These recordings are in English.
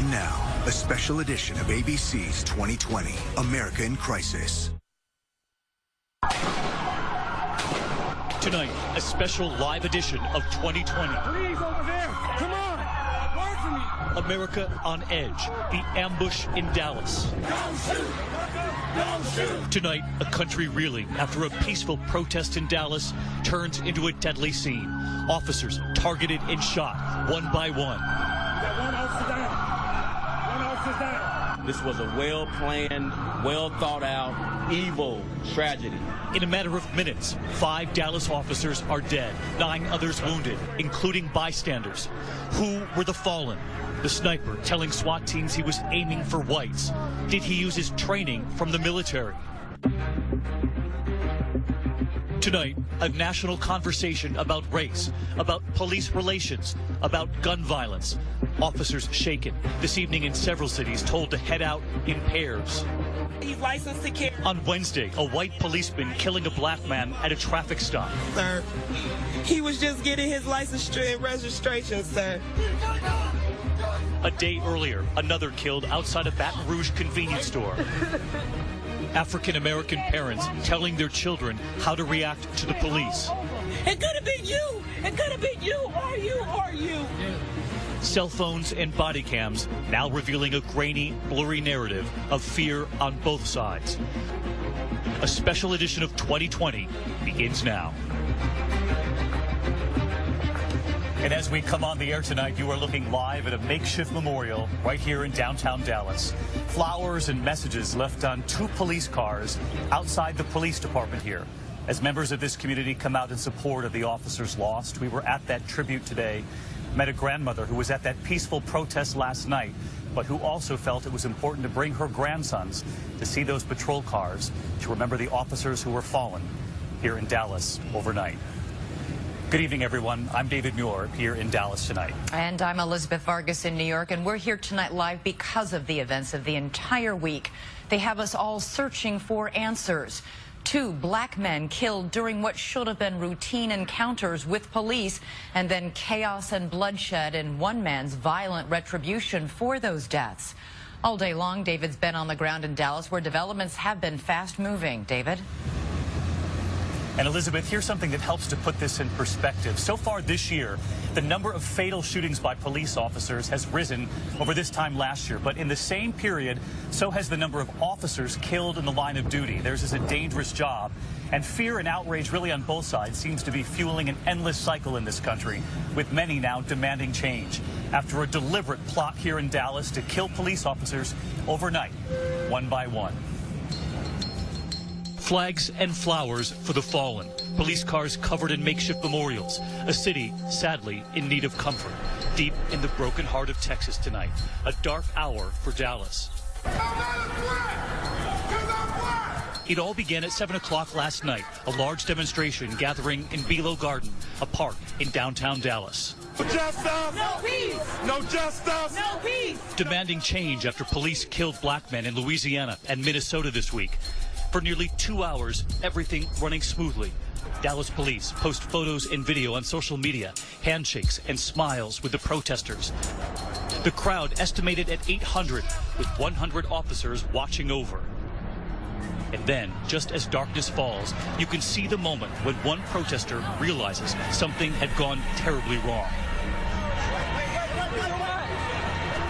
And now, a special edition of ABC's 2020, America in Crisis. Tonight, a special live edition of 2020. Please, over there. Come on. Work for me. America on Edge, the ambush in Dallas. Don't shoot. Don't shoot. Tonight, a country reeling after a peaceful protest in Dallas turns into a deadly scene. Officers targeted and shot one by one. Got one officer down. One officer's down. This was a well-planned, well-thought-out, evil tragedy. In a matter of minutes, 5 Dallas officers are dead, 9 others wounded, including bystanders. Who were the fallen? The sniper telling SWAT teams he was aiming for whites. Did he use his training from the military? Tonight, a national conversation about race, about police relations, about gun violence. Officers shaken. This evening in several cities told to head out in pairs. He's licensed to carry. On Wednesday, a white policeman killing a black man at a traffic stop. Sir, he was just getting his license and registration, sir. A day earlier, another killed outside a Baton Rouge convenience store. African-American parents telling their children how to react to the police. It could have been you. It could have been you or you or you. Cell phones and body cams now revealing a grainy, blurry narrative of fear on both sides. A special edition of 2020 begins now. And as we come on the air tonight, you are looking live at a makeshift memorial right here in downtown Dallas. Flowers and messages left on 2 police cars outside the police department here. As members of this community come out in support of the officers lost, we were at that tribute today, met a grandmother who was at that peaceful protest last night, but who also felt it was important to bring her grandsons to see those patrol cars, to remember the officers who were fallen here in Dallas overnight. Good evening, everyone. I'm David Muir here in Dallas tonight. And I'm Elizabeth Vargas in New York, and we're here tonight live because of the events of the entire week. They have us all searching for answers. 2 black men killed during what should have been routine encounters with police, and then chaos and bloodshed in one man's violent retribution for those deaths. All day long, David's been on the ground in Dallas, where developments have been fast-moving. David? And Elizabeth, here's something that helps to put this in perspective. So far this year, the number of fatal shootings by police officers has risen over this time last year. But in the same period, so has the number of officers killed in the line of duty. Theirs is a dangerous job. And fear and outrage really on both sides seems to be fueling an endless cycle in this country, with many now demanding change after a deliberate plot here in Dallas to kill police officers overnight, one by one. Flags and flowers for the fallen. Police cars covered in makeshift memorials. A city, sadly, in need of comfort. Deep in the broken heart of Texas tonight. A dark hour for Dallas. It all began at 7 o'clock last night. A large demonstration gathering in Belo Garden, a park in downtown Dallas. No justice. No peace. No justice. No peace. Demanding change after police killed black men in Louisiana and Minnesota this week. For nearly 2 hours, everything running smoothly. Dallas police post photos and video on social media, handshakes and smiles with the protesters. The crowd estimated at 800, with 100 officers watching over. And then, just as darkness falls, you can see the moment when one protester realizes something had gone terribly wrong.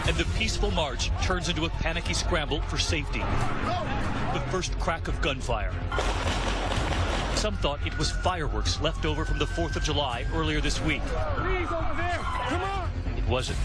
And the peaceful march turns into a panicky scramble for safety. The first crack of gunfire. Some thought it was fireworks left over from the 4th of July earlier this week. Please, over there. Come on. It wasn't.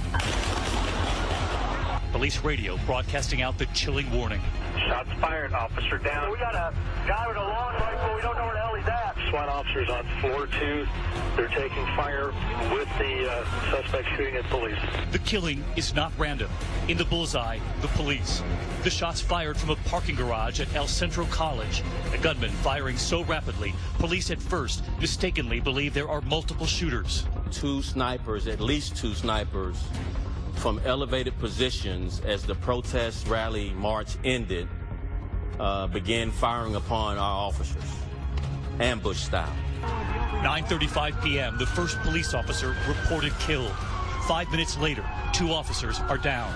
Police radio broadcasting out the chilling warning. Shots fired, officer down. We got a guy with a long rifle. We don't know where the hell he's at. SWAT officers on floor 2. They're taking fire with the suspect shooting at police. The killing is not random. In the bullseye, the police. The shots fired from a parking garage at El Centro College. A gunman firing so rapidly, police at first mistakenly believe there are multiple shooters. 2 snipers, at least 2 snipers, from elevated positions as the protest rally march ended, began firing upon our officers, ambush style. 9:35 p.m., the first police officer reported killed. 5 minutes later, 2 officers are down.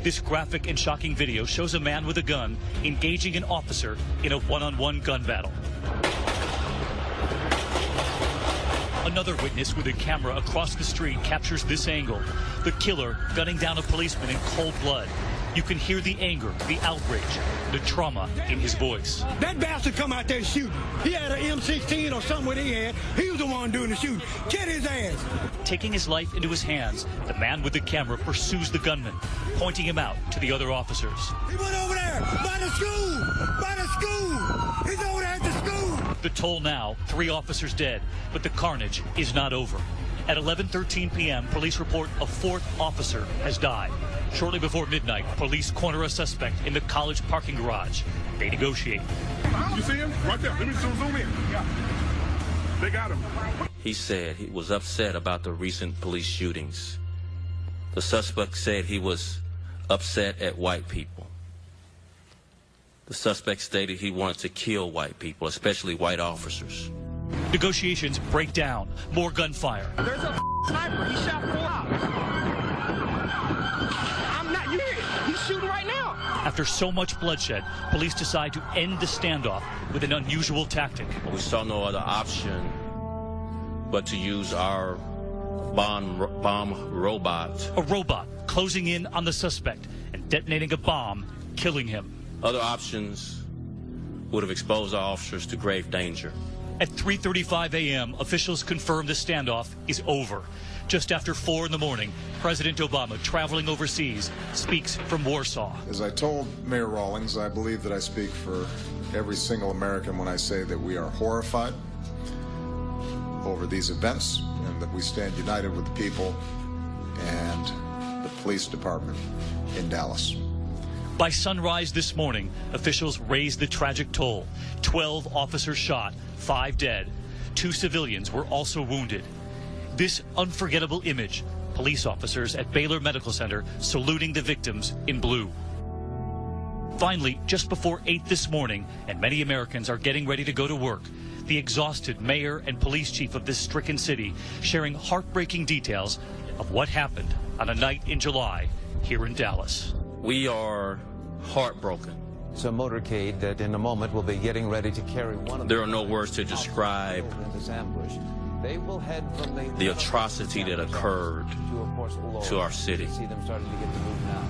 This graphic and shocking video shows a man with a gun engaging an officer in a one-on-one gun battle. Another witness with a camera across the street captures this angle. The killer gunning down a policeman in cold blood. You can hear the anger, the outrage, the trauma in his voice. That bastard come out there shooting. He had an M16 or something he had. He was the one doing the shooting. Get his ass. Taking his life into his hands, the man with the camera pursues the gunman, pointing him out to the other officers. He went over there by the school. By the school. He's over there at the school. The toll now, 3 officers dead, but the carnage is not over. At 11:13 p.m., police report a 4th officer has died. Shortly before midnight, police corner a suspect in the college parking garage. They negotiate. You see him? Right there. Let me zoom in. Yeah. They got him. He said he was upset about the recent police shootings. The suspect said he was upset at white people. The suspect stated he wanted to kill white people, especially white officers. Negotiations break down. More gunfire. There's a sniper. He shot 4 hours. I'm not. You hear it? He's shooting right now. After so much bloodshed, police decide to end the standoff with an unusual tactic. We saw no other option but to use our bomb robot. A robot closing in on the suspect and detonating a bomb, killing him. Other options would have exposed our officers to grave danger. At 3:35 a.m., officials confirm the standoff is over. Just after 4 in the morning, President Obama, traveling overseas, speaks from Warsaw. As I told Mayor Rawlings, I believe that I speak for every single American when I say that we are horrified over these events and that we stand united with the people and the police department in Dallas. By sunrise this morning, officials raised the tragic toll. 12 officers shot, 5 dead. 2 civilians were also wounded. This unforgettable image, police officers at Baylor Medical Center saluting the victims in blue. Finally, just before 8 this morning, and many Americans are getting ready to go to work, the exhausted mayor and police chief of this stricken city sharing heartbreaking details of what happened on a night in July here in Dallas. We are heartbroken. It's a motorcade that in a moment will be getting ready to carry one of There are no words to describe this ambush. They will head from the atrocity that occurred to our city. See them starting to get to move now.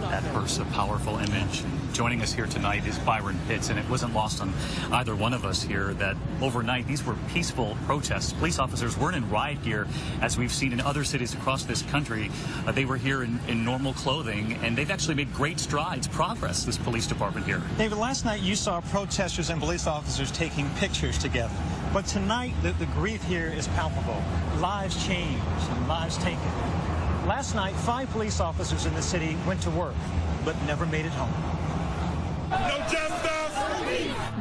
That first, a powerful image. Joining us here tonight is Byron Pitts, and it wasn't lost on either one of us here that overnight these were peaceful protests. Police officers weren't in riot gear, as we've seen in other cities across this country. They were here in normal clothing, and they've actually made great strides, progress, this police department here. David, last night you saw protesters and police officers taking pictures together. But tonight, the grief here is palpable. Lives changed and lives taken. Last night, 5 police officers in the city went to work, but never made it home. No justice!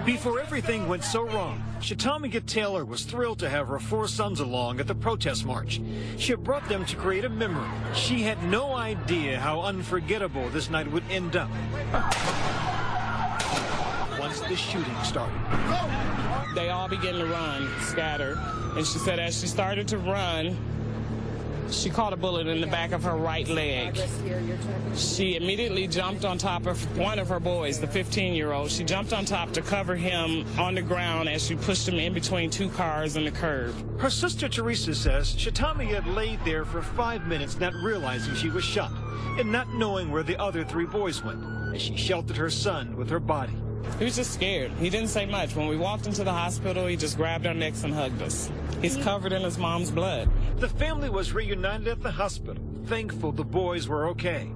Before everything went so wrong, 𝐀𝐦𝐞𝐫𝐢𝐜𝐚 Taylor was thrilled to have her 4 sons along at the protest march. She had brought them to create a memory. She had no idea how unforgettable this night would end up once the shooting started. They all began to run, scatter, and she said as she started to run, she caught a bullet in the back of her right leg. She immediately jumped on top of one of her boys, the 15-year-old. She jumped on top to cover him on the ground as she pushed him in between 2 cars and the curb. Her sister Teresa says 𝐀𝐦𝐞𝐫𝐢𝐜 had laid there for 5 minutes not realizing she was shot and not knowing where the other 3 boys went as she sheltered her son with her body. He was just scared. He didn't say much. When we walked into the hospital, he just grabbed our necks and hugged us. He's covered in his mom's blood. The family was reunited at the hospital, thankful the boys were okay.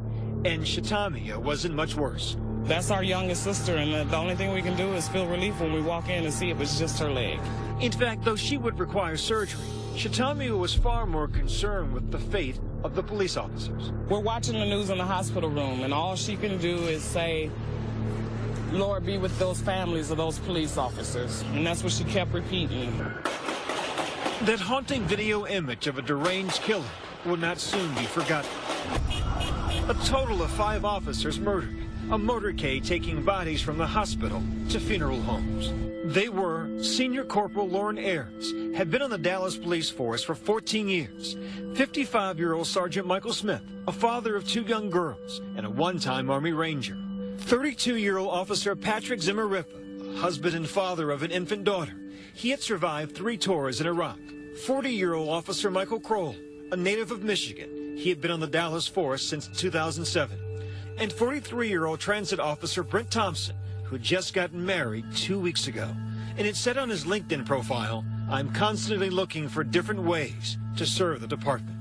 And 𝐀𝐦𝐞𝐫𝐢𝐜 wasn't much worse. That's our youngest sister, and the only thing we can do is feel relief when we walk in and see it was just her leg. In fact, though she would require surgery, 𝐀𝐻𝐦𝐞𝐫𝐢𝐜 was far more concerned with the fate of the police officers. We're watching the news in the hospital room, and all she can do is say, Lord, be with those families of those police officers. And that's what she kept repeating. That haunting video image of a deranged killer will not soon be forgotten. A total of 5 officers murdered, a motorcade taking bodies from the hospital to funeral homes. They were Senior Corporal Lauren Ayers, had been on the Dallas Police Force for 14 years. 55-year-old Sergeant Michael Smith, a father of 2 young girls and a one-time Army Ranger. 32-year-old Officer Patrick Zimmerippa, husband and father of an infant daughter. He had survived 3 tours in Iraq. 40-year-old Officer Michael Kroll, a native of Michigan. He had been on the Dallas Force since 2007. And 43-year-old Transit Officer Brent Thompson, who had just gotten married 2 weeks ago. And it said on his LinkedIn profile, "I'm constantly looking for different ways to serve the department."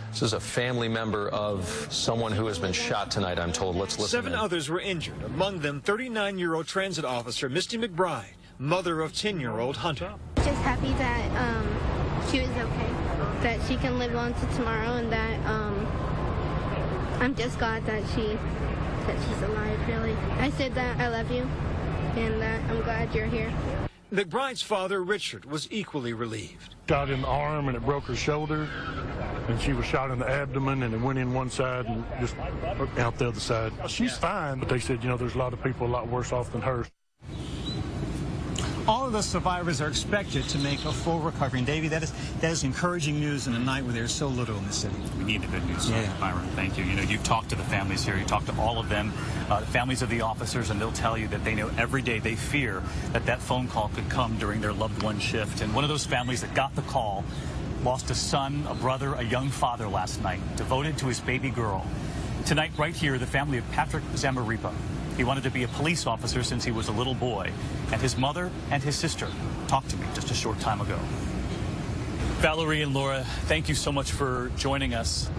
This is a family member of someone who has been shot tonight, I'm told. Let's listen. 7 others were injured, among them 39-year-old Transit Officer Misty McBride, mother of 10-year-old Hunter. Just happy that she was okay, that she can live on to tomorrow, and that I'm just glad that she's alive, really. I said that I love you, and that I'm glad you're here. McBride's father, Richard, was equally relieved. Shot in the arm and it broke her shoulder, and she was shot in the abdomen and it went in one side and just out the other side. She's fine, but they said, you know, there's a lot of people a lot worse off than her. All of the survivors are expected to make a full recovery. And Davey, that is encouraging news in a night where there's so little in the city. We need the good news, yeah. Byron. Thank you. You know, you've talked to the families here. You talked to all of them, families of the officers, and they'll tell you that they know every day they fear that that phone call could come during their loved one's shift. And one of those families that got the call lost a son, a brother, a young father last night, devoted to his baby girl. Tonight, right here, the family of Patrick Zimmerippa. He wanted to be a police officer since he was a little boy, and his mother and his sister talked to me just a short time ago. Valerie and Laura, thank you so much for joining us.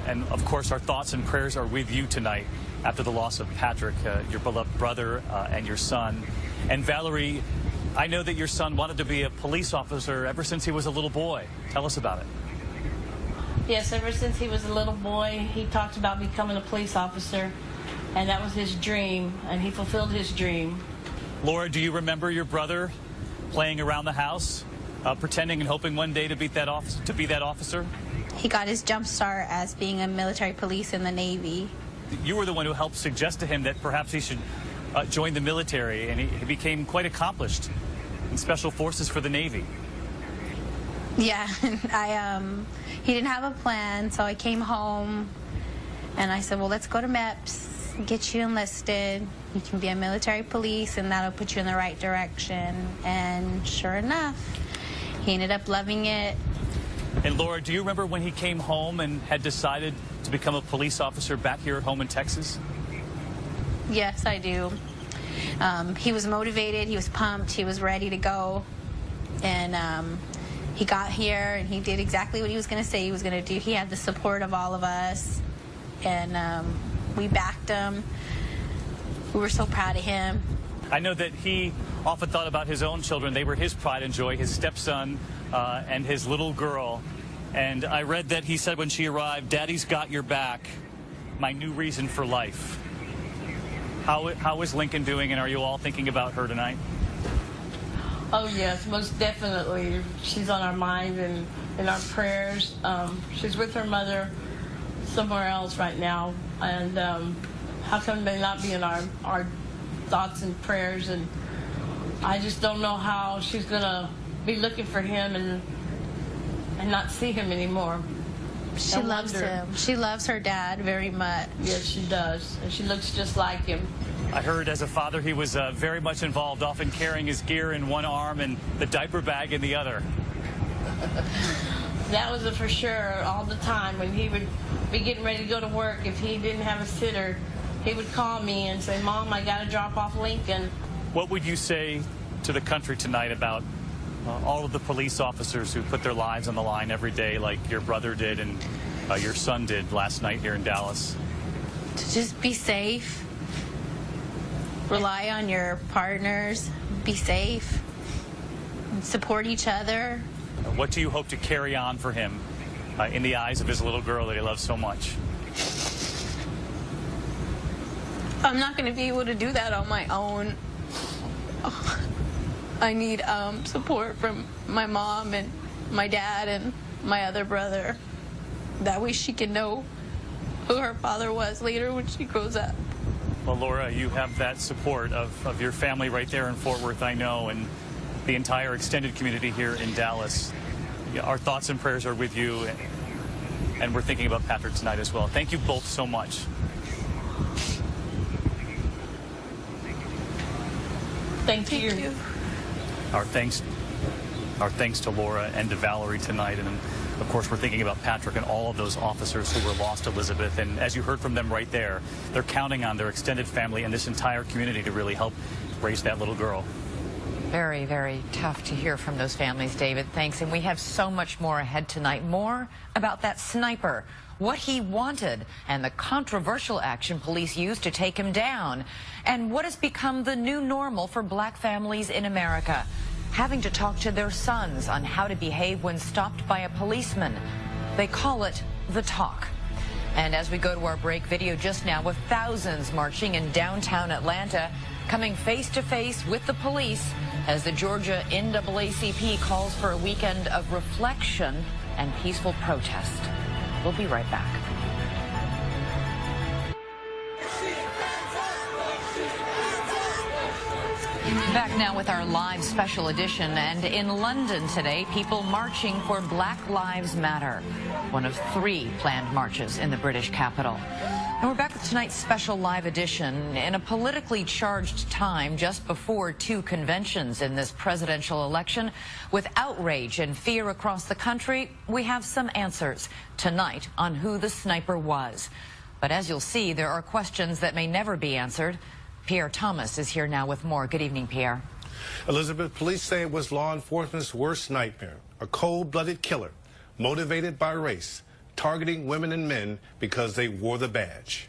And of course, our thoughts and prayers are with you tonight after the loss of Patrick, your beloved brother and your son. And Valerie, I know that your son wanted to be a police officer ever since he was a little boy. Tell us about it. Yes, ever since he was a little boy, he talked about becoming a police officer. And that was his dream, and he fulfilled his dream. Laura, do you remember your brother playing around the house, pretending and hoping one day to be that officer? He got his jump start as being a military police in the Navy. You were the one who helped suggest to him that perhaps he should join the military, and he became quite accomplished in Special Forces for the Navy. Yeah, he didn't have a plan, so I came home, and I said, well, let's go to MEPS. Get you enlisted, you can be a military police, and that'll put you in the right direction. And sure enough, he ended up loving it. And Laura, do you remember when he came home and had decided to become a police officer back here at home in Texas? Yes, I do. He was motivated, he was pumped, he was ready to go. And he got here and he did exactly what he was going to say he was going to do. He had the support of all of us, and we backed him. We were so proud of him. I know that he often thought about his own children. They were his pride and joy, his stepson and his little girl. And I read that he said when she arrived, "Daddy's got your back, my new reason for life." How is Lincoln doing, and are you all thinking about her tonight? Oh, yes, most definitely. She's on our mind and in our prayers. She's with her mother somewhere else right now, and how come they not be in our thoughts and prayers? And I just don't know how she's gonna be looking for him and not see him anymore. She loves him. She loves her dad very much. Yes, she does, and she looks just like him. I heard as a father he was very much involved, often carrying his gear in one arm and the diaper bag in the other. That was for sure all the time. When he would be getting ready to go to work, if he didn't have a sitter, he would call me and say, "Mom, I got to drop off Lincoln." What would you say to the country tonight about all of the police officers who put their lives on the line every day, like your brother did and your son did last night here in Dallas? To just be safe. Rely on your partners. Be safe. Support each other. What do you hope to carry on for him in the eyes of his little girl that he loves so much? I'm not going to be able to do that on my own. I need support from my mom and my dad and my other brother. That way she can know who her father was later when she grows up. Well, Laura, you have that support of your family right there in Fort Worth, I know, and the entire extended community here in Dallas. Our thoughts and prayers are with you, and we're thinking about Patrick tonight as well. Thank you both so much. Thank you. Our thanks to Laura and to Valerie tonight, and of course we're thinking about Patrick and all of those officers who were lost, Elizabeth, and as you heard from them right there, they're counting on their extended family and this entire community to really help raise that little girl. Very, very tough to hear from those families, David. Thanks. And we have so much more ahead tonight. More about that sniper, what he wanted, and the controversial action police used to take him down, and what has become the new normal for black families in America, having to talk to their sons on how to behave when stopped by a policeman. They call it the talk. And as we go to our break, video just now with thousands marching in downtown Atlanta, coming face to face with the police as the Georgia NAACP calls for a weekend of reflection and peaceful protest. We'll be right back. Back now with our live special edition, and in London today, people marching for Black Lives Matter, one of 3 planned marches in the British capital. And we're back with tonight's special live edition. In a politically charged time just before 2 conventions in this presidential election, with outrage and fear across the country, we have some answers tonight on who the sniper was. But as you'll see, there are questions that may never be answered. Pierre Thomas is here now with more. Good evening, Pierre. Elizabeth, police say it was law enforcement's worst nightmare, a cold-blooded killer motivated by race, targeting women and men because they wore the badge.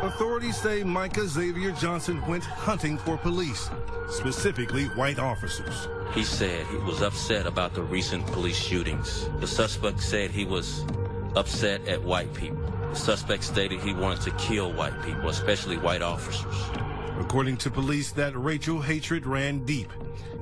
Authorities say Micah Xavier Johnson went hunting for police, specifically white officers. He said he was upset about the recent police shootings. The suspect said he was upset at white people. The suspect stated he wanted to kill white people, especially white officers. According to police, that racial hatred ran deep.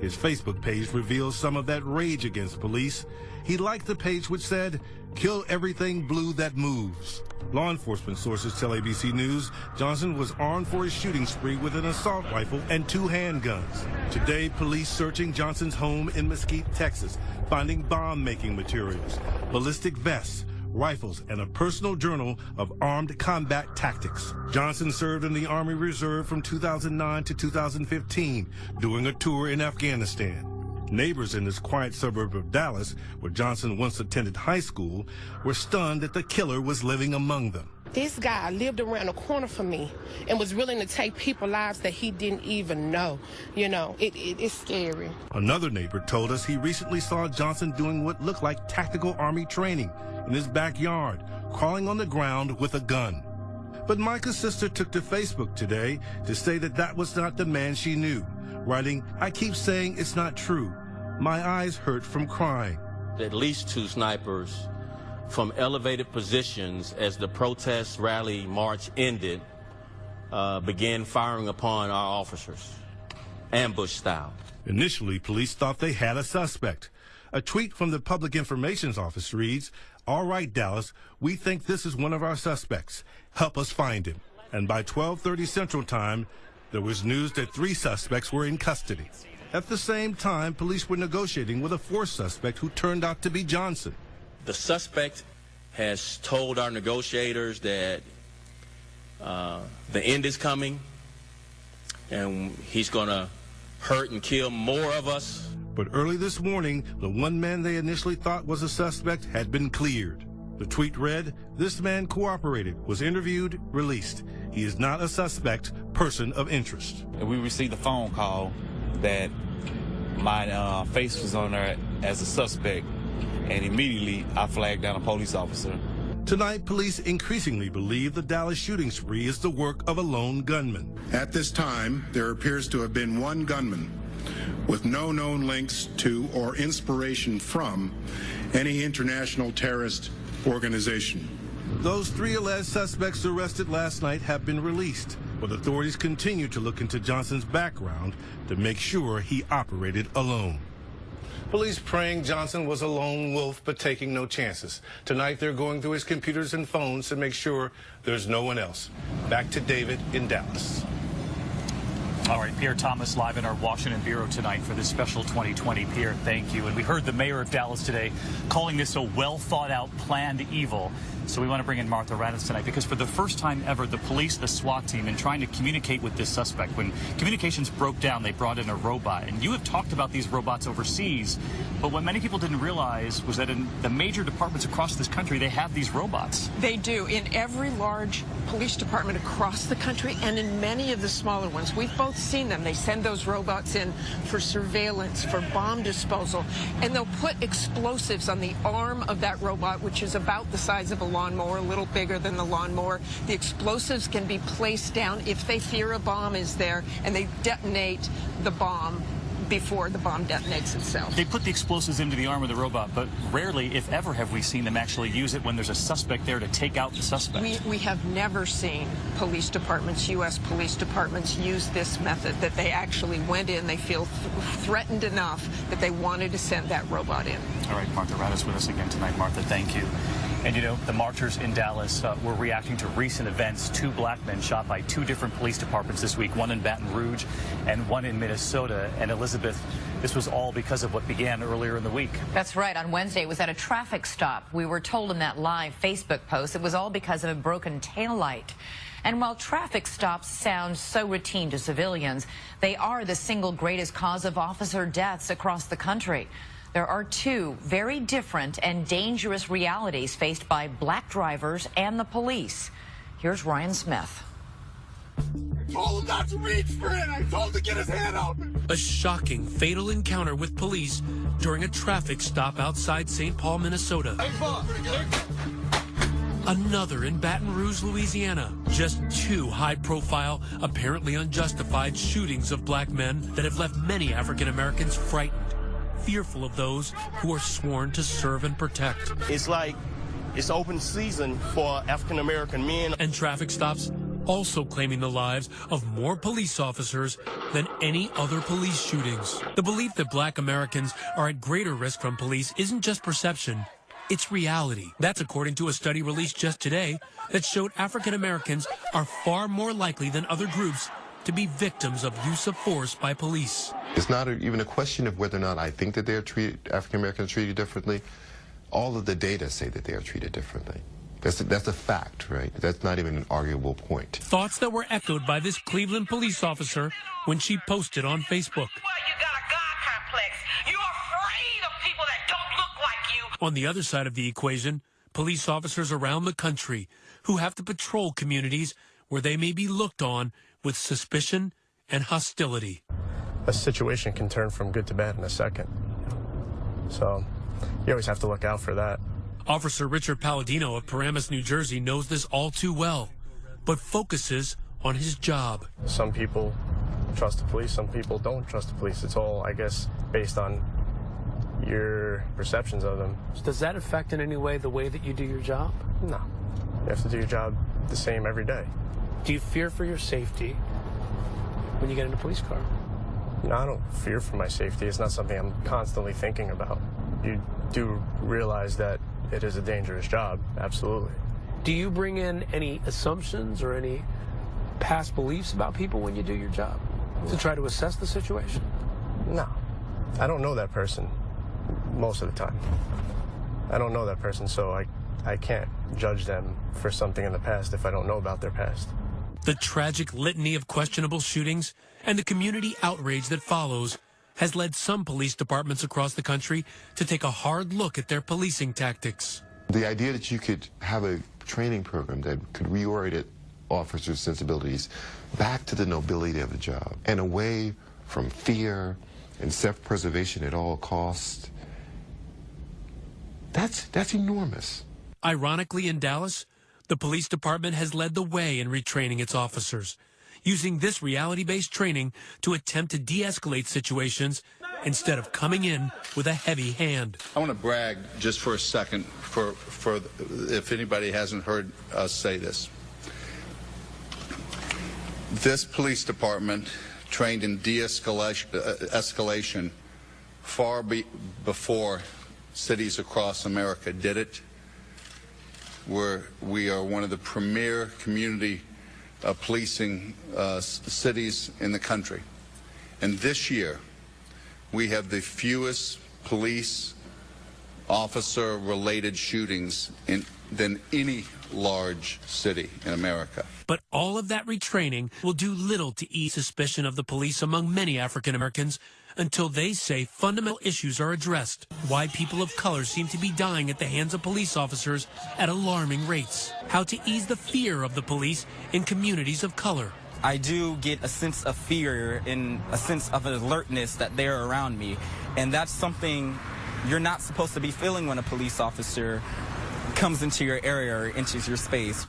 His Facebook page reveals some of that rage against police. He liked the page which said, "Kill everything blue that moves." Law enforcement sources tell ABC News Johnson was armed for his shooting spree with an assault rifle and 2 handguns. Today, police searching Johnson's home in Mesquite, Texas, finding bomb-making materials, ballistic vests, rifles, and a personal journal of armed combat tactics. Johnson served in the Army Reserve from 2009 to 2015, doing a tour in Afghanistan. Neighbors in this quiet suburb of Dallas, where Johnson once attended high school, were stunned that the killer was living among them. This guy lived around the corner from me and was willing to take people's lives that he didn't even know. You know, it's scary. Another neighbor told us he recently saw Johnson doing what looked like tactical Army training in his backyard, crawling on the ground with a gun. But Micah's sister took to Facebook today to say that that was not the man she knew, writing, "I keep saying it's not true. My eyes hurt from crying." At least 2 snipers from elevated positions as the protest rally march ended began firing upon our officers, ambush style. Initially, police thought they had a suspect. A tweet from the Public Information Office reads, "All right, Dallas, we think this is one of our suspects. Help us find him." And by 12:30 Central Time, there was news that 3 suspects were in custody. At the same time, police were negotiating with a 4th suspect who turned out to be Johnson. The suspect has told our negotiators that the end is coming and he's going to hurt and kill more of us. But early this morning, the one man they initially thought was a suspect had been cleared. The tweet read, "This man cooperated, was interviewed, released. He is not a suspect, person of interest." We received a phone call that my face was on there as a suspect, and immediately I flagged down a police officer. Tonight, police increasingly believe the Dallas shooting spree is the work of a lone gunman. At this time, there appears to have been one gunman with no known links to or inspiration from any international terrorist organization. Those 3 alleged suspects arrested last night have been released, but authorities continue to look into Johnson's background to make sure he operated alone. Police praying Johnson was a lone wolf, but taking no chances. Tonight, they're going through his computers and phones to make sure there's no one else. Back to David in Dallas. All right, Pierre Thomas live in our Washington Bureau tonight for this special 2020. Pierre, thank you. And we heard the mayor of Dallas today calling this a well-thought-out planned evil. So we want to bring in Martha Raddatz tonight because for the first time ever, the police, the SWAT team, in trying to communicate with this suspect, when communications broke down, they brought in a robot. And you have talked about these robots overseas, but what many people didn't realize was that in the major departments across this country, they have these robots. They do. In every large police department across the country and in many of the smaller ones. We've both seen them. They send those robots in for surveillance, for bomb disposal, and they'll put explosives on the arm of that robot, which is about the size of a lawnmower, a little bigger than the lawnmower. The explosives can be placed down if they fear a bomb is there, and they detonate the bomb before the bomb detonates itself. They put the explosives into the arm of the robot, but rarely, if ever, have we seen them actually use it when there's a suspect there to take out the suspect. We have never seen police departments, U.S. police departments, use this method, that they actually went in, they feel threatened enough that they wanted to send that robot in. All right, Martha Raddatz with us again tonight. Martha, thank you. And, you know, the marchers in Dallas were reacting to recent events. 2 black men shot by 2 different police departments this week, one in Baton Rouge and one in Minnesota. And, Elizabeth, this was all because of what began earlier in the week. That's right. On Wednesday, it was at a traffic stop. We were told in that live Facebook post it was all because of a broken taillight. And while traffic stops sound so routine to civilians, they are the single greatest cause of officer deaths across the country. There are 2 very different and dangerous realities faced by black drivers and the police. Here's Ryan Smith. I told him not to reach for it. I told him to get his hand out. A shocking, fatal encounter with police during a traffic stop outside St. Paul, Minnesota. Another in Baton Rouge, Louisiana. Just 2 high-profile, apparently unjustified shootings of black men that have left many African Americans frightened, fearful of those who are sworn to serve and protect. It's like it's open season for African American men. And traffic stops also claiming the lives of more police officers than any other police shootings. The belief that black Americans are at greater risk from police isn't just perception, it's reality. That's according to a study released just today that showed African Americans are far more likely than other groups to be victims of use of force by police. It's not even a question of whether or not I think that they're treated, African Americans are treated differently. All of the data say that they are treated differently. That's a fact, right? That's not even an arguable point. Thoughts that were echoed by this Cleveland police officer when she posted on Facebook. On the other side of the equation, police officers around the country who have to patrol communities where they may be looked on with suspicion and hostility. A situation can turn from good to bad in a second. So you always have to look out for that. Officer Richard Palladino of Paramus, New Jersey knows this all too well, but focuses on his job. Some people trust the police, some people don't trust the police. It's all, I guess, based on your perceptions of them. Does that affect in any way the way that you do your job? No. You have to do your job the same every day. Do you fear for your safety when you get in a police car? No, I don't fear for my safety. It's not something I'm constantly thinking about. You do realize that it is a dangerous job, absolutely. Do you bring in any assumptions or any past beliefs about people when you do your job to try to assess the situation? No. I don't know that person most of the time. I don't know that person, so I can't judge them for something in the past if I don't know about their past. The tragic litany of questionable shootings and the community outrage that follows has led some police departments across the country to take a hard look at their policing tactics. The idea that you could have a training program that could reorient officers' sensibilities back to the nobility of the job and away from fear and self-preservation at all costs, that's enormous. Ironically, in Dallas, the police department has led the way in retraining its officers, using this reality-based training to attempt to de-escalate situations instead of coming in with a heavy hand. I want to brag just for a second for if anybody hasn't heard us say this. This police department trained in de-escalation far before cities across America did it. We are one of the premier community policing cities in the country. And this year, we have the fewest police officer-related shootings than any large city in America. But all of that retraining will do little to ease suspicion of the police among many African Americans until they say fundamental issues are addressed. Why people of color seem to be dying at the hands of police officers at alarming rates. How to ease the fear of the police in communities of color. I do get a sense of fear and a sense of alertness that they're around me. And that's something you're not supposed to be feeling when a police officer comes into your area or enters your space.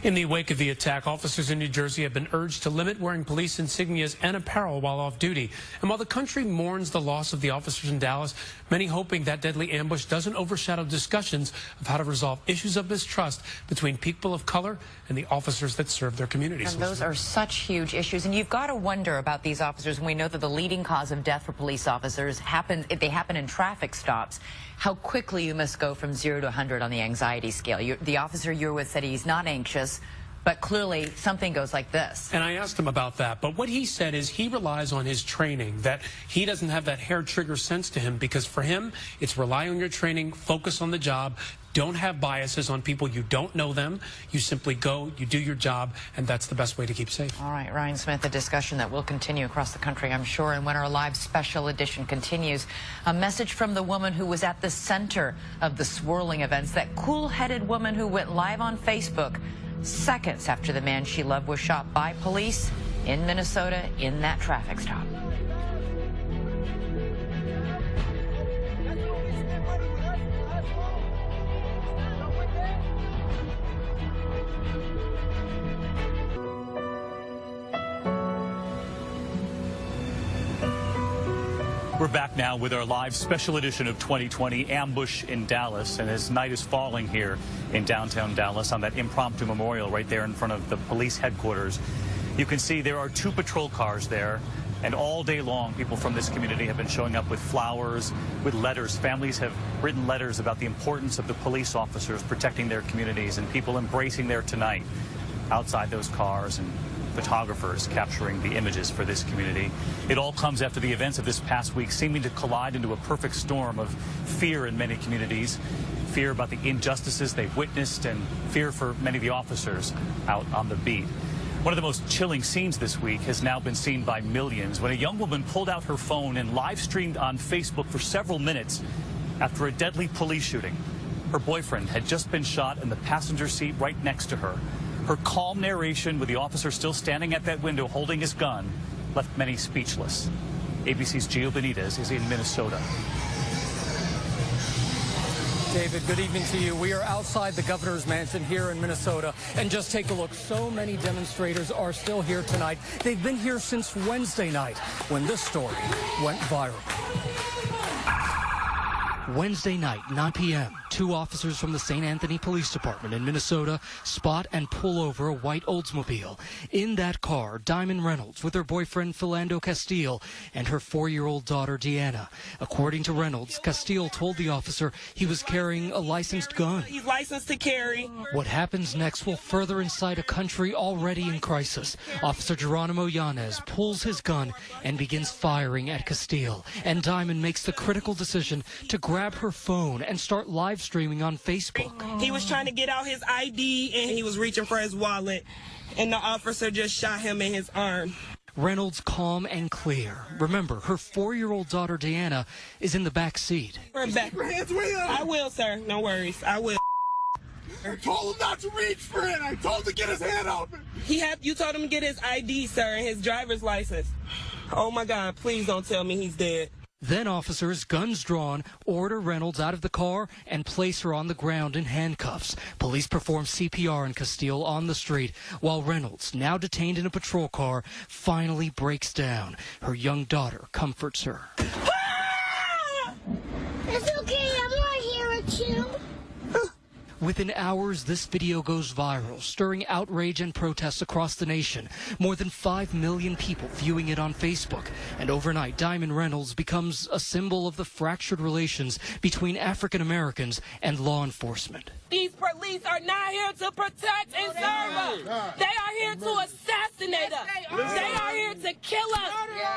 In the wake of the attack, officers in New Jersey have been urged to limit wearing police insignias and apparel while off duty. And while the country mourns the loss of the officers in Dallas, many hoping that deadly ambush doesn't overshadow discussions of how to resolve issues of mistrust between people of color and the officers that serve their communities. And those are such huge issues. And you've got to wonder about these officers. And we know that the leading cause of death for police officers happens if they happen in traffic stops. How quickly you must go from 0 to 100 on the anxiety scale. The officer you're with said he's not anxious, but clearly something goes like this. And I asked him about that, but what he said is he relies on his training, that he doesn't have that hair trigger sense to him, because for him, it's rely on your training, focus on the job, don't have biases on people. You don't know them. You simply go, you do your job, and that's the best way to keep safe. All right, Ryan Smith, a discussion that will continue across the country, I'm sure. And when our live special edition continues, a message from the woman who was at the center of the swirling events, that cool-headed woman who went live on Facebook seconds after the man she loved was shot by police in Minnesota in that traffic stop. We're back now with our live special edition of 2020 Ambush in Dallas. And as night is falling here in downtown Dallas on that impromptu memorial right there in front of the police headquarters, you can see there are 2 patrol cars there. And all day long, people from this community have been showing up with flowers, with letters. Families have written letters about the importance of the police officers protecting their communities, and people embracing there tonight outside those cars, and photographers capturing the images for this community. It all comes after the events of this past week seeming to collide into a perfect storm of fear in many communities, fear about the injustices they've witnessed, and fear for many of the officers out on the beat. One of the most chilling scenes this week has now been seen by millions when a young woman pulled out her phone and live streamed on Facebook for several minutes after a deadly police shooting. Her boyfriend had just been shot in the passenger seat right next to her. Her calm narration, with the officer still standing at that window holding his gun, left many speechless. ABC's Gio Benitez is in Minnesota. David, good evening to you. We are outside the governor's mansion here in Minnesota, and just take a look. So many demonstrators are still here tonight. They've been here since Wednesday night when this story went viral. Wednesday night, 9 p.m., 2 officers from the St. Anthony Police Department in Minnesota spot and pull over a white Oldsmobile. In that car, Diamond Reynolds with her boyfriend Philando Castile and her 4-year-old daughter Deanna. According to Reynolds, Castile told the officer he was carrying a licensed gun. He's licensed to carry. What happens next will further incite a country already in crisis. Officer Geronimo Yanez pulls his gun and begins firing at Castile. And Diamond makes the critical decision to grab her phone and start live streaming on Facebook. He was trying to get out his ID and he was reaching for his wallet, and the officer just shot him in his arm. Reynolds calm and clear. Remember, her 4-year-old daughter Deanna is in the back seat. We're back. I will, sir. No worries. I will. I told him not to reach for it. I told him to get his hand out. You told him to get his ID, sir, and his driver's license. Oh my God, please don't tell me he's dead. Then officers, guns drawn, order Reynolds out of the car and place her on the ground in handcuffs. Police perform CPR on Castile on the street, while Reynolds, now detained in a patrol car, finally breaks down. Her young daughter comforts her. It's okay, I'm right here with you. Within hours, this video goes viral, stirring outrage and protests across the nation. More than 5 million people viewing it on Facebook. And overnight, Diamond Reynolds becomes a symbol of the fractured relations between African Americans and law enforcement. These police are not here to protect and serve us. They are here to assassinate us. They are here to kill us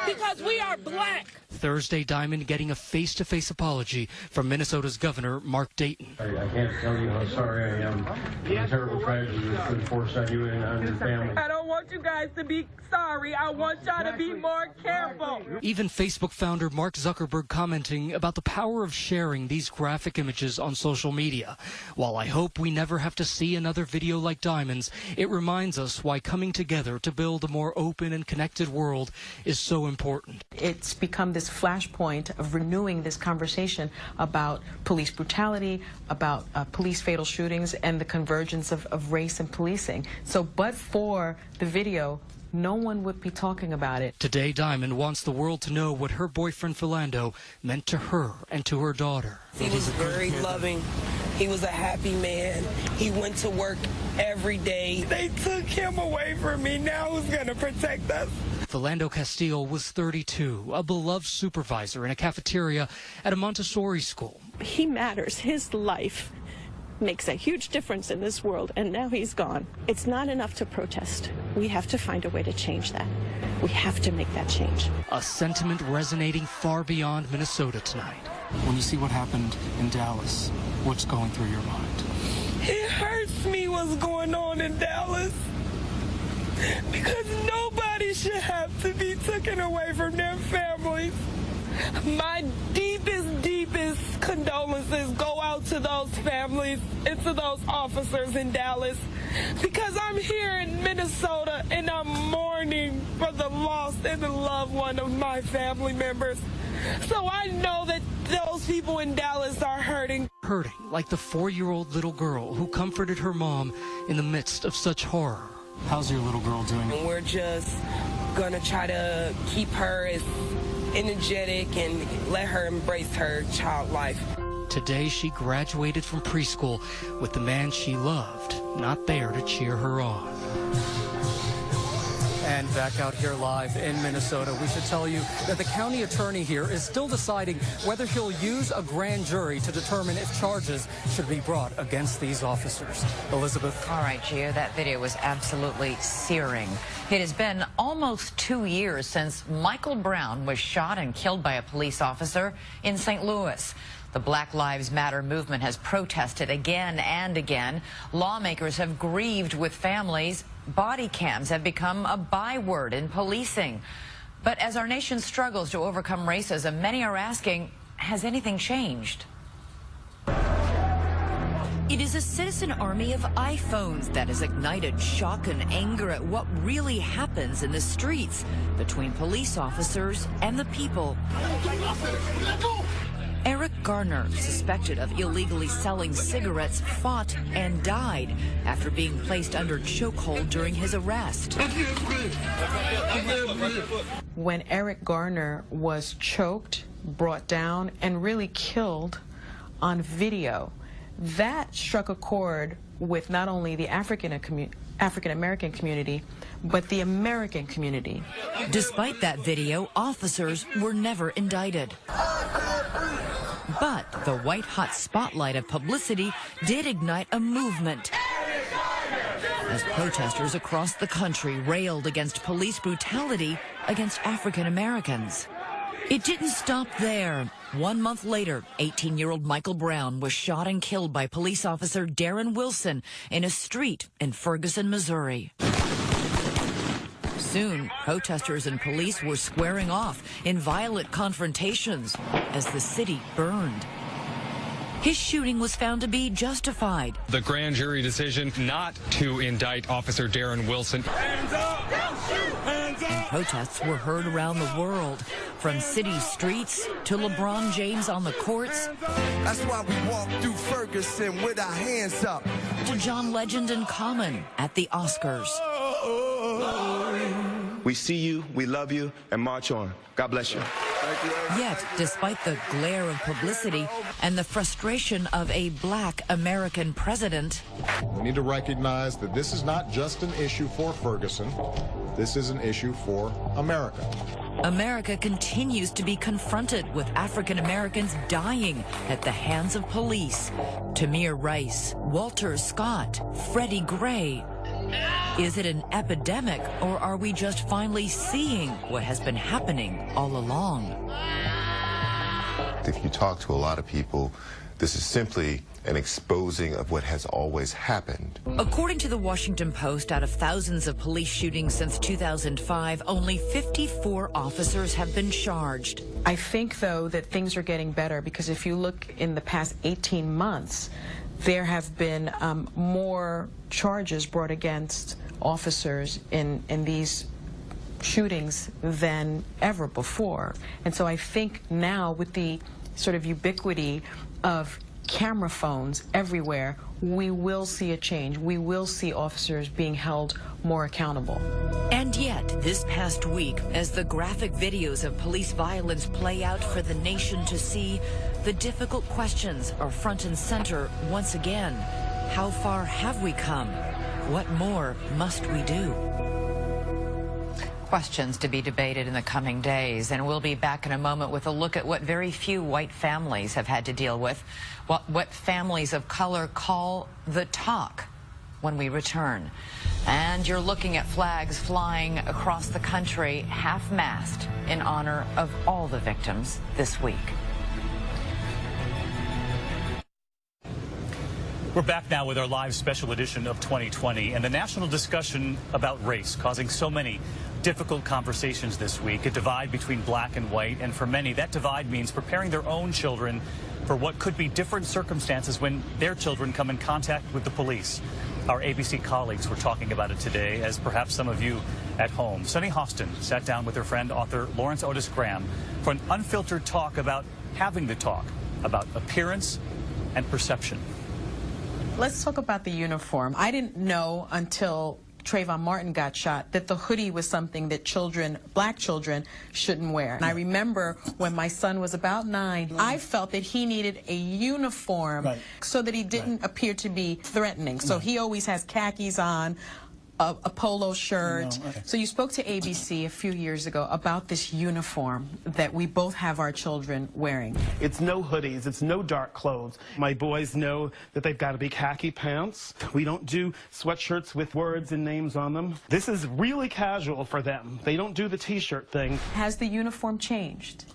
because we are black. Thursday, Diamond getting a face-to-face apology from Minnesota's Governor Mark Dayton. I can't tell you how sorry I am for the terrible tragedy that's been forced on you and on your family. I don't want you guys to be sorry. I want y'all to be more careful. Even Facebook founder Mark Zuckerberg commenting about the power of sharing these graphic images on social media. While I hope we never have to see another video like Diamond's, it reminds us why coming together to build a more open and connected world is so important. It's become this flashpoint of renewing this conversation about police brutality, about police fatal shootings, and the convergence of race and policing. So, but for the video, no one would be talking about it. Today, Diamond wants the world to know what her boyfriend Philando meant to her and to her daughter. He was very loving. He was a happy man. He went to work every day. They took him away from me. Now who's going to protect us? Philando Castile was 32, a beloved supervisor in a cafeteria at a Montessori school. He matters. His life makes a huge difference in this world, and now he's gone. It's not enough to protest. We have to find a way to change that. We have to make that change. A sentiment resonating far beyond Minnesota tonight. When you see what happened in Dallas, what's going through your mind? It hurts me what's going on in Dallas because nobody should have to be taken away from their families. My deepest condolences go out to those families and to those officers in Dallas because I'm here in Minnesota and I'm mourning for the lost and the loved one of my family members. So I know that those people in Dallas are hurting. Hurting like the 4-year-old little girl who comforted her mom in the midst of such horror. How's your little girl doing? And we're just gonna try to keep her as energetic and let her embrace her child life. Today she graduated from preschool with the man she loved not there to cheer her on. And back out here live in Minnesota, we should tell you that the county attorney here is still deciding whether he'll use a grand jury to determine if charges should be brought against these officers. Elizabeth. All right, Gio, that video was absolutely searing. It has been almost 2 years since Michael Brown was shot and killed by a police officer in St. Louis. The Black Lives Matter movement has protested again and again. Lawmakers have grieved with families. Body cams have become a byword in policing. But as our nation struggles to overcome racism, many are asking, has anything changed? It is a citizen army of iPhones that has ignited shock and anger at what really happens in the streets between police officers and the people. Eric Garner, suspected of illegally selling cigarettes, fought and died after being placed under chokehold during his arrest. When Eric Garner was choked, brought down, and really killed on video, that struck a chord with not only the African-American community, but the American community. Despite that video, officers were never indicted. But the white-hot spotlight of publicity did ignite a movement as protesters across the country railed against police brutality against African Americans. It didn't stop there. 1 month later, 18-year-old Michael Brown was shot and killed by police officer Darren Wilson in a street in Ferguson, Missouri. Soon, protesters and police were squaring off in violent confrontations as the city burned. His shooting was found to be justified. The grand jury decision not to indict Officer Darren Wilson. Hands up! Don't shoot! Hands up! And protests were heard around the world, from city streets to LeBron James on the courts. That's why we walk through Ferguson with our hands up. To John Legend and Common at the Oscars. We see you, we love you, and march on. God bless you. Yet, despite the glare of publicity and the frustration of a black American president, we need to recognize that this is not just an issue for Ferguson. This is an issue for America. America continues to be confronted with African Americans dying at the hands of police. Tamir Rice, Walter Scott, Freddie Gray. Is it an epidemic, or are we just finally seeing what has been happening all along? If you talk to a lot of people, this is simply an exposing of what has always happened. According to the Washington Post, out of thousands of police shootings since 2005, only 54 officers have been charged. I think, though, that things are getting better, because if you look in the past 18 months, there have been more charges brought against officers in these shootings than ever before. And so I think now, with the sort of ubiquity of camera phones everywhere, we will see a change. We will see officers being held more accountable. And yet, this past week, as the graphic videos of police violence play out for the nation to see, the difficult questions are front and center once again. How far have we come? What more must we do? Questions to be debated in the coming days, and we'll be back in a moment with a look at what very few white families have had to deal with, what families of color call the talk, when we return. And you're looking at flags flying across the country, half-mast, in honor of all the victims this week. We're back now with our live special edition of 2020 and the national discussion about race causing so many difficult conversations this week, a divide between black and white, and for many that divide means preparing their own children for what could be different circumstances when their children come in contact with the police. Our ABC colleagues were talking about it today, as perhaps some of you at home. Sunny Hostin sat down with her friend author Lawrence Otis Graham for an unfiltered talk about having the talk, about appearance and perception. Let's talk about the uniform. I didn't know until Trayvon Martin got shot that the hoodie was something that children, black children, shouldn't wear. And I remember when my son was about 9, I felt that he needed a uniform so that he didn't appear to be threatening. So he always has khakis on, a polo shirt. So you spoke to ABC a few years ago about this uniform that we both have our children wearing. It's no hoodies, it's no dark clothes. My boys know that they've got to be khaki pants. We don't do sweatshirts with words and names on them. This is really casual for them. They don't do the t-shirt thing. Has the uniform changed?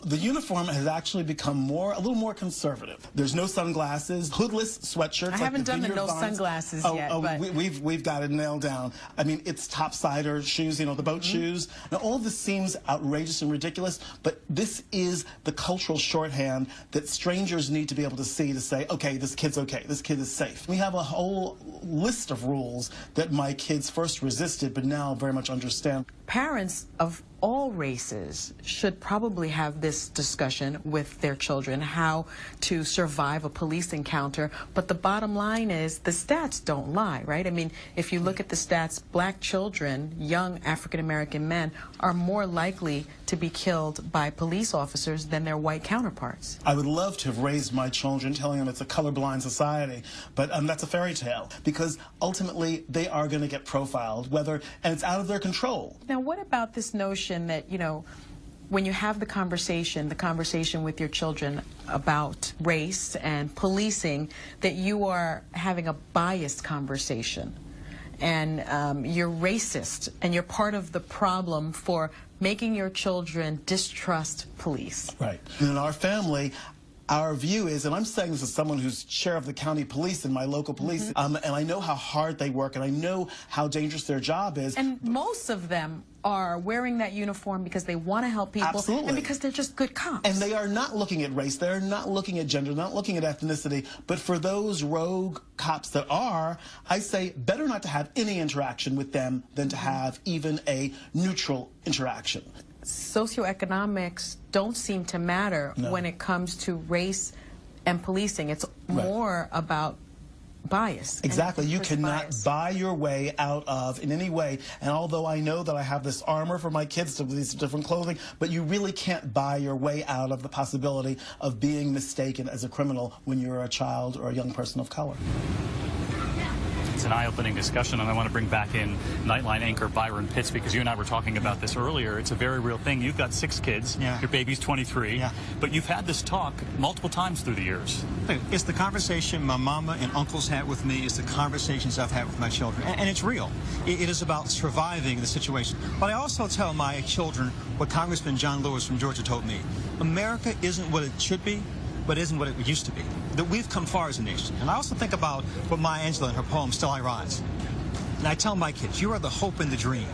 The uniform has actually become a little more conservative. There's no sunglasses, hoodless sweatshirts. I haven't done the no sunglasses yet. But we've got it nailed down. I mean, it's topsider shoes, you know, the boat shoes. Now, all of this seems outrageous and ridiculous, but this is the cultural shorthand that strangers need to be able to see to say, okay, this kid's okay, this kid is safe. We have a whole list of rules that my kids first resisted, but now very much understand. Parents of all races should probably have this discussion with their children, how to survive a police encounter. But the bottom line is the stats don't lie, right? I mean, if you look at the stats, black children, young African-American men, are more likely to be killed by police officers than their white counterparts. I would love to have raised my children telling them it's a colorblind society, but that's a fairy tale, because ultimately they are going to get profiled, and it's out of their control. Now, what about this notion that, you know, when you have the conversation with your children about race and policing, that you are having a biased conversation and you're racist and you're part of the problem for making your children distrust police? Right. In our family, our view is, and I'm saying this as someone who's chair of the county police in my local police, and I know how hard they work, and I know how dangerous their job is. And most of them are wearing that uniform because they want to help people. Absolutely. And because they're just good cops. And they are not looking at race, they're not looking at gender, not looking at ethnicity, but for those rogue cops that are, I say better not to have any interaction with them than to have even a neutral interaction. Socioeconomics don't seem to matter when it comes to race and policing. It's more about bias. Exactly. You cannot bias. buy your way out of in any way. And although I know that I have this armor for my kids, to these different clothing, but you really can't buy your way out of the possibility of being mistaken as a criminal when you're a child or a young person of color. It's an eye-opening discussion, and I want to bring back in Nightline anchor Byron Pitts, because you and I were talking about this earlier. It's a very real thing. You've got 6 kids. Yeah. Your baby's 23. Yeah. But you've had this talk multiple times through the years. It's the conversation my mama and uncles had with me. It's the conversations I've had with my children. And it's real. It is about surviving the situation. But I also tell my children what Congressman John Lewis from Georgia told me. America isn't what it should be, but isn't what it used to be. That we've come far as a nation. And I also think about what Maya Angelou in her poem, Still I Rise. And I tell my kids, you are the hope and the dream.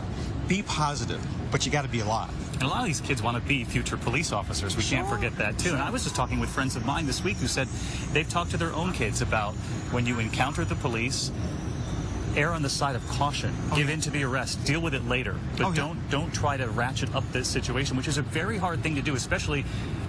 Be positive, but you got to be alive. And a lot of these kids want to be future police officers. We can't forget that, too. And I was just talking with friends of mine this week who said they've talked to their own kids about when you encounter the police, err on the side of caution. Give in to the arrest. Deal with it later. But don't try to ratchet up this situation, which is a very hard thing to do, especially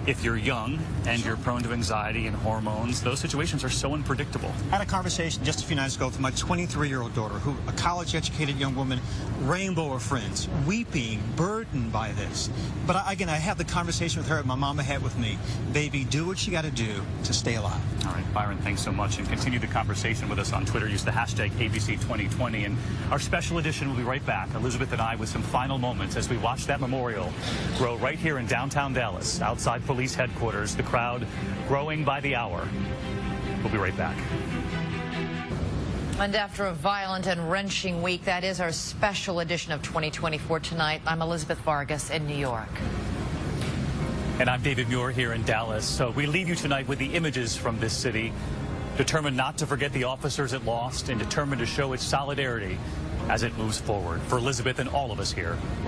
if you're young and you're prone to anxiety and hormones. Those situations are so unpredictable. I had a conversation just a few nights ago with my 23-year-old daughter, who a college-educated young woman, rainbow of friends, weeping, burdened by this. But again, I had the conversation with her my mama had with me. Baby, do what you got to do to stay alive. All right, Byron, thanks so much. And continue the conversation with us on Twitter. Use the hashtag ABC2020. And our special edition will be right back. Elizabeth and I with some final moments as we watch that memorial grow right here in downtown Dallas, outside police headquarters, the crowd growing by the hour. We'll be right back. And after a violent and wrenching week, that is our special edition of 2024 tonight. I'm Elizabeth Vargas in New York. And I'm David Muir here in Dallas. So we leave you tonight with the images from this city, determined not to forget the officers it lost and determined to show its solidarity as it moves forward. For Elizabeth and all of us here,